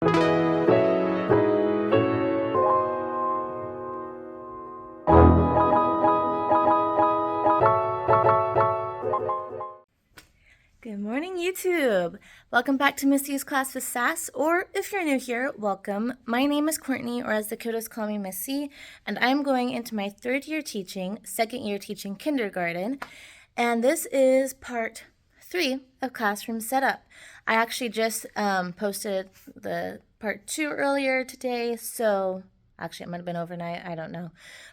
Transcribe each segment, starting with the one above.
Good morning, YouTube. Welcome back to Missy's Class with Sass, or if you're new here, welcome. My name is Courtney, or as the kiddos call me, Missy, and I'm going into my third year teaching, second year teaching kindergarten, and this is part 3 of Classroom Setup. I actually just posted the part 2 earlier today, so actually it might have been overnight, I don't know,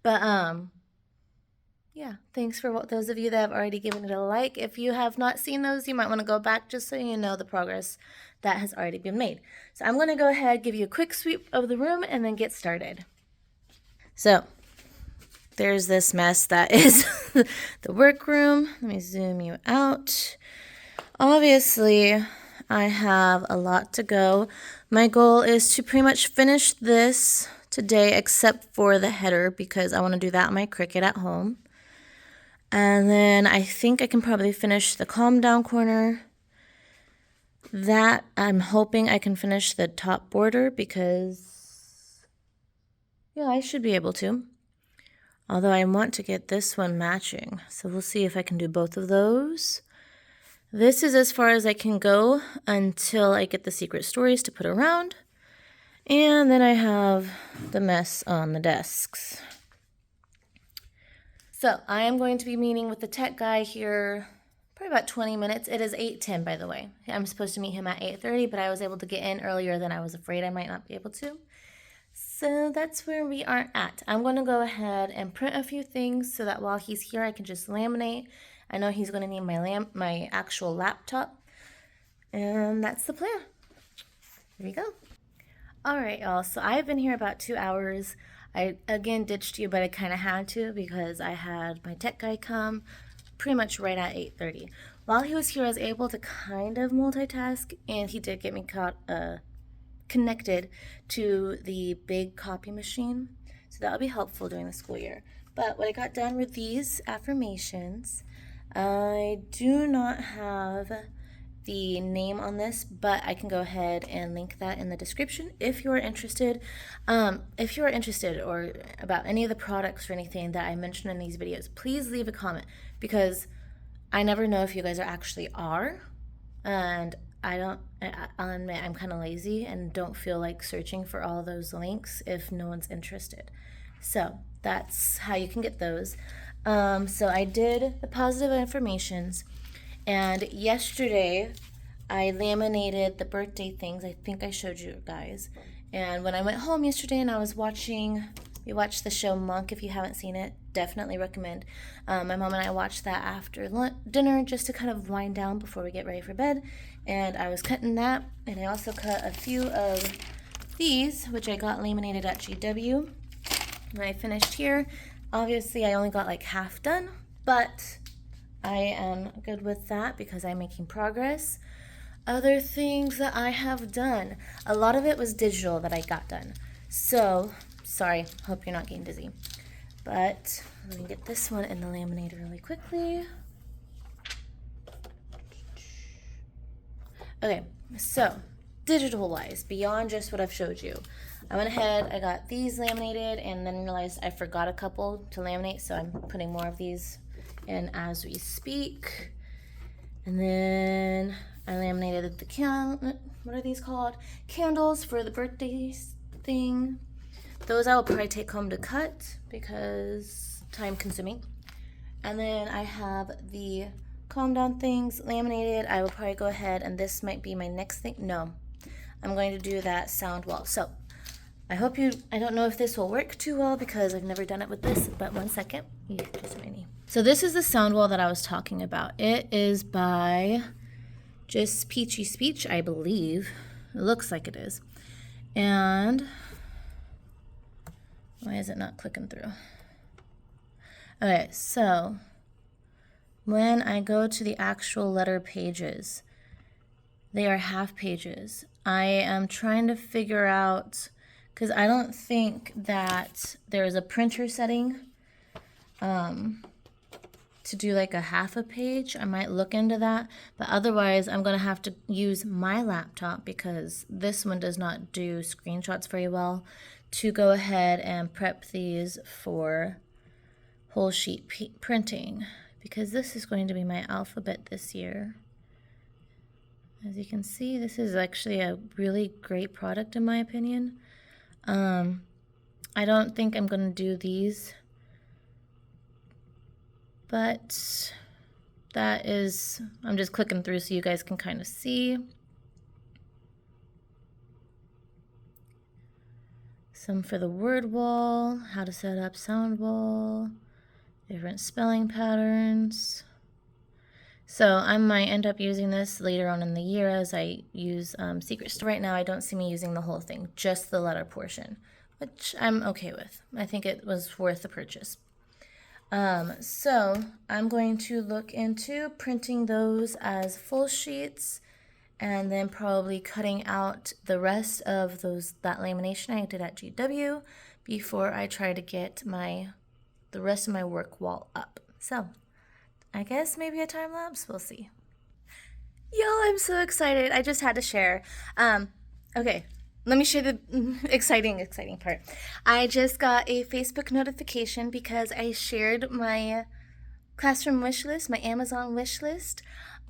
but yeah, thanks for those of you that have already given it a like. If you have not seen those, you might want to go back just so you know the progress that has already been made. So I'm going to go ahead, give you a quick sweep of the room, and then get started. So there's this mess that is the workroom. Let me zoom you out. Obviously, I have a lot to go. My goal is to pretty much finish this today except for the header because I want to do that on my Cricut at home. And then I think I can probably finish the calm down corner. That I'm hoping I can finish the top border because, yeah, I should be able to. Although I want to get this one matching. So we'll see if I can do both of those. This is as far as I can go until I get the secret stories to put around. And then I have the mess on the desks. So I am going to be meeting with the tech guy here probably about 20 minutes. It is 8:10, by the way. I'm supposed to meet him at 8:30, but I was able to get in earlier than I was afraid I might not be able to. So that's where we are at. I'm going to go ahead and print a few things so that while he's here, I can just laminate. I know he's going to need my actual laptop. And that's the plan. Here we go. All right, y'all. So I've been here about 2 hours. I, again, ditched you, but I kind of had to because I had my tech guy come pretty much right at 8:30. While he was here, I was able to kind of multitask, and he did get me connected to the big copy machine. So that'll be helpful during the school year. But what I got done were these affirmations. I do not have the name on this, but I can go ahead and link that in the description if you're interested. If you're interested or about any of the products or anything that I mentioned in these videos, please leave a comment because I never know if you guys actually are, and I'll admit I'm kind of lazy and don't feel like searching for all those links if no one's interested. So that's how you can get those. So I did the positive affirmations. And yesterday, I laminated the birthday things. I think I showed you guys. And when I went home yesterday and I was we watched the show Monk. If you haven't seen it, definitely recommend. My mom and I watched that after dinner just to kind of wind down before we get ready for bed. And I was cutting that. And I also cut a few of these, which I got laminated at GW. And I finished here. Obviously, I only got like half done, but I am good with that because I'm making progress. Other things that I have done, a lot of it was digital that I got done. So, sorry, hope you're not getting dizzy. But let me get this one in the laminator really quickly. Okay, so digital-wise, beyond just what I've showed you, I went ahead, I got these laminated, and then realized I forgot a couple to laminate, so I'm putting more of these in as we speak. And then I laminated the what are these called? Candles for the birthday thing. Those I will probably take home to cut because time consuming. And then I have the calm down things laminated. I will probably go ahead, and this might be my next thing. No, I'm going to do that sound wall. So I don't know if this will work too well because I've never done it with this, but one second. So this is the sound wall that I was talking about. It is by Just Peachy Speech, I believe. It looks like it is. And why is it not clicking through? Okay, so when I go to the actual letter pages, they are half pages. I am trying to figure out, because I don't think that there is a printer setting. to do like a half a page, I might look into that. But otherwise, I'm going to have to use my laptop because this one does not do screenshots very well to go ahead and prep these for whole sheet printing, because this is going to be my alphabet this year. As you can see, this is actually a really great product in my opinion. I don't think I'm going to do these, but that is, I'm just clicking through so you guys can kind of see. Some for the word wall, how to set up sound wall, different spelling patterns. So I might end up using this later on in the year as I use Secret Store. Right now I don't see me using the whole thing, just the letter portion, which I'm okay with. I think it was worth the purchase. So I'm going to look into printing those as full sheets and then probably cutting out the rest of that lamination I did at GW before I try to get the rest of my work wall up. So I guess maybe a time lapse, we'll see. Y'all, I'm so excited. I just had to share. Okay, let me share the exciting part. I just got a Facebook notification because I shared my classroom wish list, my Amazon wish list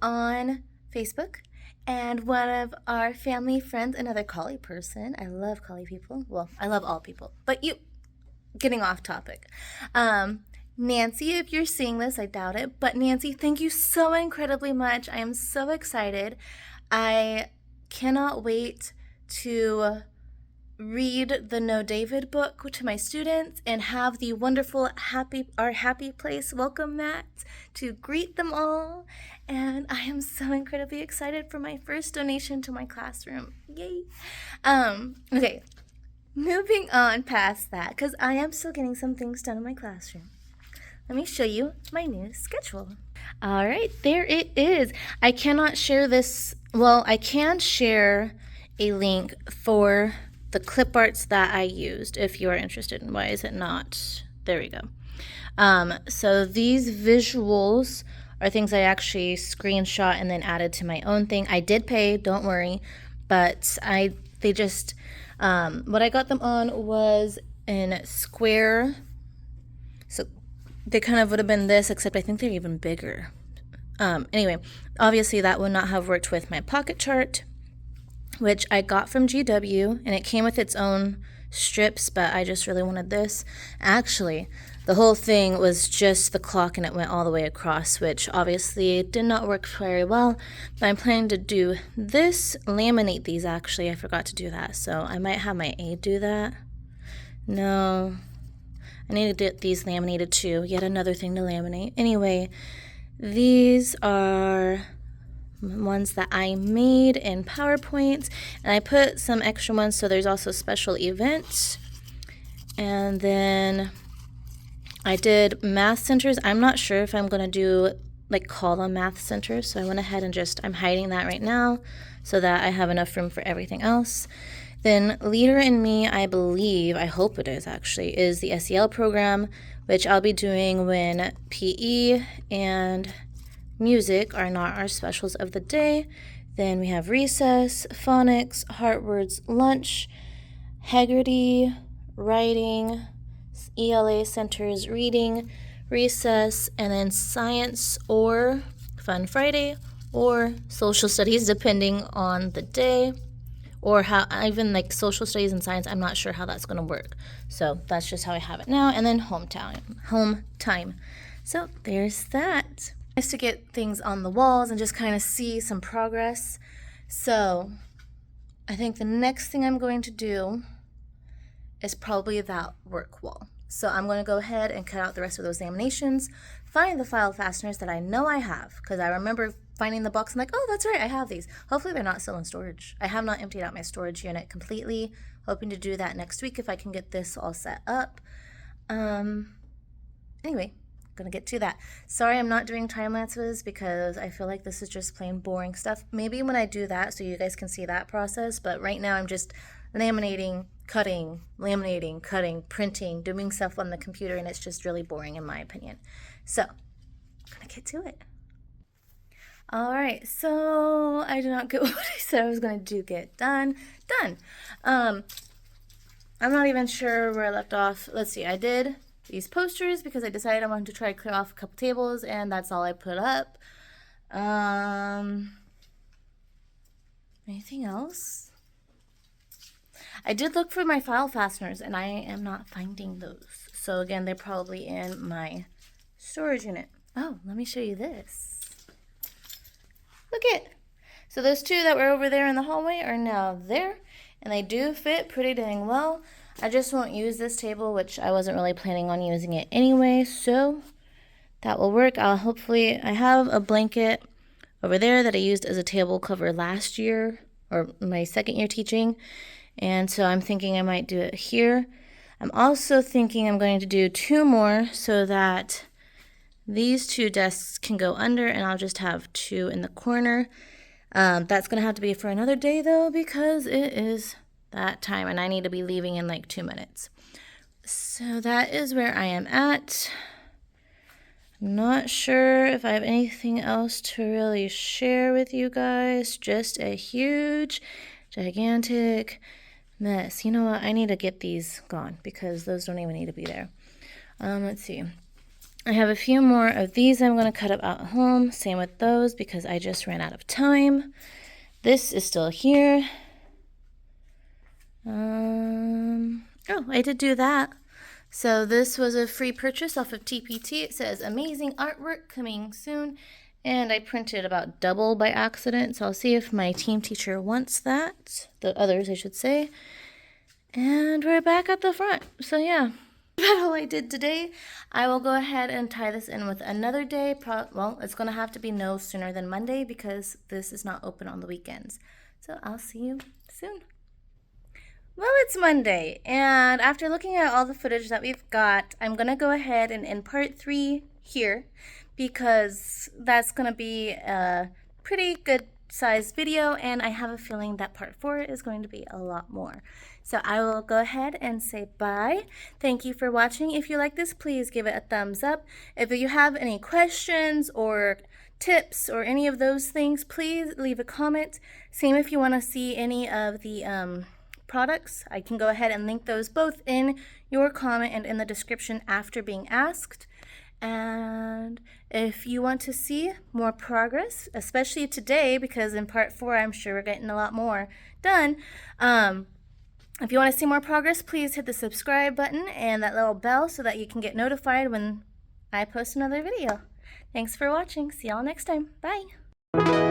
on Facebook. And one of our family friends, another collie person, I love collie people. Well, I love all people, but getting off topic. Nancy, if you're seeing this, I doubt it, but Nancy, thank you so incredibly much. I am so excited. I cannot wait to read the No David book to my students and have the wonderful Our Happy Place welcome mat to greet them all. And I am so incredibly excited for my first donation to my classroom. Yay. Okay, moving on past that, because I am still getting some things done in my classroom. Let me show you my new schedule. All right, there it is. I cannot share this. Well, I can share a link for the clip arts that I used if you are interested. And why is it not? There we go. So these visuals are things I actually screenshot and then added to my own thing. I did pay, don't worry, but they just what I got them on was in Square. So they kind of would have been this, except I think they're even bigger. Anyway, obviously that would not have worked with my pocket chart, which I got from GW, and it came with its own strips, but I just really wanted this. Actually, the whole thing was just the clock, and it went all the way across, which obviously did not work very well. But I'm planning to do this, laminate these actually. I forgot to do that, so I might have my aide do that. No, I need to get these laminated too. Yet another thing to laminate. Anyway, these are ones that I made in PowerPoint, and I put some extra ones, so there's also special events. And then I did math centers. I'm not sure if I'm going to do call them math centers, so I went ahead and I'm hiding that right now so that I have enough room for everything else. Then Leader in Me, I believe, I hope it is actually, is the SEL program, which I'll be doing when PE and music are not our specials of the day. Then we have recess, phonics, heartwords, lunch, Haggerty, writing, ELA centers, reading, recess, and then science or Fun Friday or social studies, depending on the day. Or how, even social studies and science, I'm not sure how that's going to work. So that's just how I have it now. And then home time. So there's that. Nice to get things on the walls and just kind of see some progress. So I think the next thing I'm going to do is probably that work wall. So I'm going to go ahead and cut out the rest of those laminations, find the file fasteners that I know I have, because I remember finding the box and oh, that's right, I have these. Hopefully they're not still in storage. I have not emptied out my storage unit completely. Hoping to do that next week if I can get this all set up. Anyway, gonna get to that. Sorry I'm not doing time lapses because I feel like this is just plain boring stuff. Maybe when I do that so you guys can see that process, but right now I'm just laminating, cutting, printing, doing stuff on the computer, and it's just really boring in my opinion. So I'm gonna get to it. All right, so I did not get what I said I was gonna do. Get done. I'm not even sure where I left off. Let's see. I did these posters because I decided I wanted to try to clear off a couple tables, and that's all I put up. Anything else? I did look for my file fasteners, and I am not finding those. So again, they're probably in my storage unit. Oh, let me show you this. Look it. So those two that were over there in the hallway are now there, and they do fit pretty dang well. I just won't use this table, which I wasn't really planning on using it anyway, so that will work. I have a blanket over there that I used as a table cover last year, or my second year teaching, and so I'm thinking I might do it here. I'm also thinking I'm going to do two more so that these two desks can go under, and I'll just have two in the corner. That's going to have to be for another day, though, because it is that time, and I need to be leaving in like 2 minutes. So that is where I am at. I'm not sure if I have anything else to really share with you guys. Just a huge, gigantic mess. You know what? I need to get these gone because those don't even need to be there. Let's see. I have a few more of these I'm going to cut up at home. Same with those because I just ran out of time. This is still here. Oh, I did do that. So this was a free purchase off of TPT. It says amazing artwork coming soon. And I printed about double by accident. So I'll see if my team teacher wants that. The others, I should say. And we're back at the front. So yeah. That's all I did today. I will go ahead and tie this in with another day. Well, it's going to have to be no sooner than Monday because this is not open on the weekends. So I'll see you soon. Well, it's Monday, and after looking at all the footage that we've got, I'm going to go ahead and end part 3 here because that's going to be a pretty good sized video, and I have a feeling that part 4 is going to be a lot more. So I will go ahead and say bye. Thank you for watching. If you like this, please give it a thumbs up. If you have any questions or tips or any of those things, please leave a comment. Same if you want to see any of the products. I can go ahead and link those both in your comment and in the description after being asked. And if you want to see more progress, especially today, because in part 4 I'm sure we're getting a lot more done, if you want to see more progress, please hit the subscribe button and that little bell so that you can get notified when I post another video. Thanks for watching. See y'all next time. Bye.